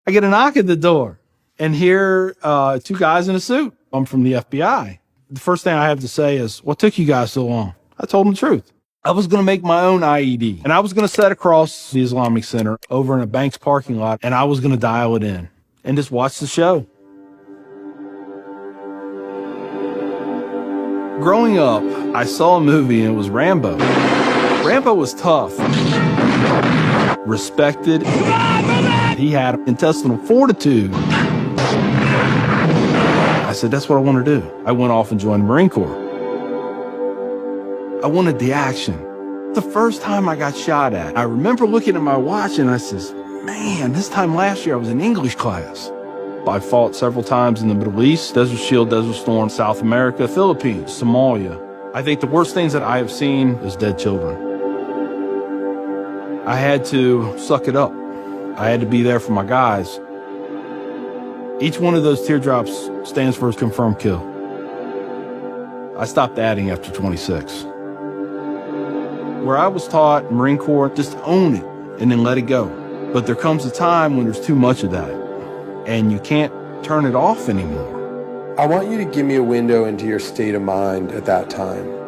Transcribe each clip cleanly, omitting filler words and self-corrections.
I get a knock at the door and hear two guys in a suit. I'm from the FBI. The first thing I have to say is, what took you guys so long? I told them the truth. I was going to make my own IED, and I was going to set across the Islamic Center over in a bank's parking lot, and I was going to dial it in and just watch the show. Growing up, I saw a movie, and it was Rambo. Rambo was tough, respected. He had intestinal fortitude. I said, that's what I want to do. I went off and joined the Marine Corps. I wanted the action. The first time I got shot at, I remember looking at my watch and I says, man, this time last year I was in English class. I fought several times in the Middle East, Desert Shield, Desert Storm, South America, Philippines, Somalia. I think the worst things that I have seen is dead children. I had to suck it up. I had to be there for my guys. Each one of those teardrops stands for a confirmed kill. I stopped adding after 26. Where I was taught, Marine Corps, just own it and then let it go. But there comes a time when there's too much of that, and you can't turn it off anymore. I want you to give me a window into your state of mind at that time.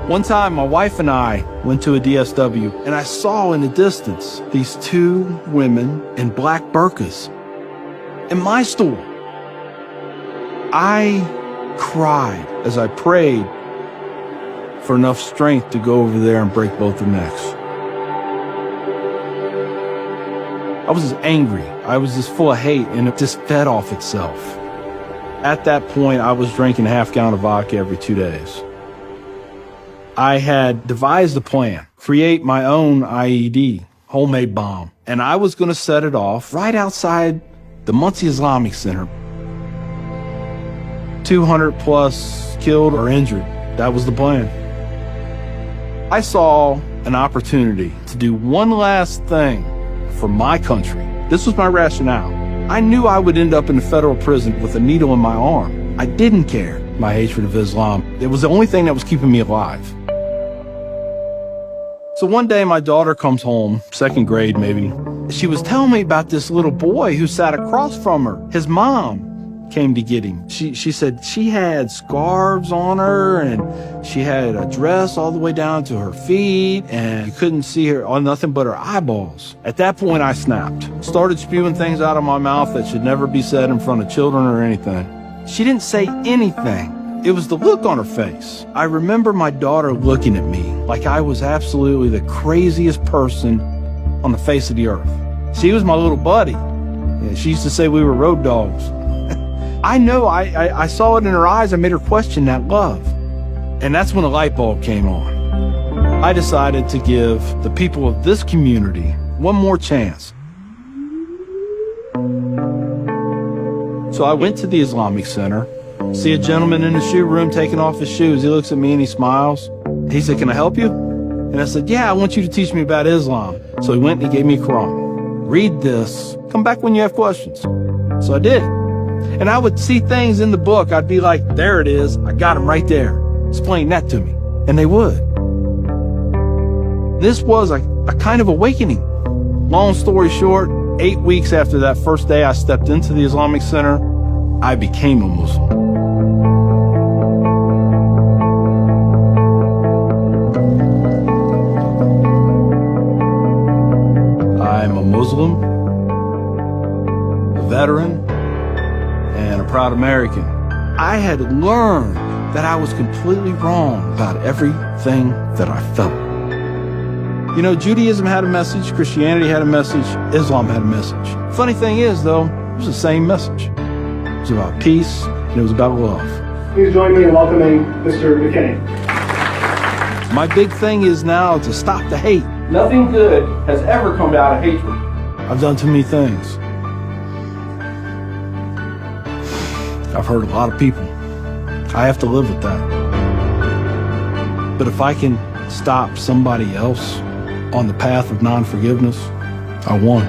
One time, my wife and I went to a DSW, and I saw in the distance these two women in black burqas in my store. I cried as I prayed for enough strength to go over there and break both their necks. I was just angry. I was just full of hate, and it just fed off itself. At that point, I was drinking a half gallon of vodka every 2 days. I had devised a plan, create my own IED, homemade bomb, and I was going to set it off right outside the Mosque Islamic Center. 200 plus killed or injured. That was the plan. I saw an opportunity to do one last thing for my country. This was my rationale. I knew I would end up in a federal prison with a needle in my arm. I didn't care my hatred of Islam. It was the only thing that was keeping me alive. So one day my daughter comes home, second grade maybe. She was telling me about this little boy who sat across from her. His mom came to get him. She said she had scarves on her and she had a dress all the way down to her feet and you couldn't see her on nothing but her eyeballs. At that point I snapped, started spewing things out of my mouth that should never be said in front of children or anything. She didn't say anything. It was the look on her face. I remember my daughter looking at me like I was absolutely the craziest person on the face of the earth. She was my little buddy. She used to say we were road dogs. I know I saw it in her eyes. I made her question that love. And that's when a light bulb came on. I decided to give the people of this community one more chance. So I went to the Islamic Center, see a gentleman in the shoe room taking off his shoes. He looks at me and he smiles. He said, "Can I help you?" And I said, "Yeah, I want you to teach me about Islam." So he went and he gave me a Quran. "Read this. Come back when you have questions." So I did. And I would see things in the book. I'd be like, there it is. I got them right there. Explain that to me. And they would. This was a kind of awakening. Long story short, 8 weeks after that first day I stepped into the Islamic Center, I became a Muslim. I'm a Muslim, a veteran, and a proud American. I had learned that I was completely wrong about everything that I felt. You know, Judaism had a message, Christianity had a message, Islam had a message. Funny thing is, though, it was the same message. It was about peace, and it was about love. Please join me in welcoming Mr. McKinney. My big thing is now to stop the hate. Nothing good has ever come out of hatred. I've done too many things. I've hurt a lot of people. I have to live with that. But if I can stop somebody else on the path of non-forgiveness, I won.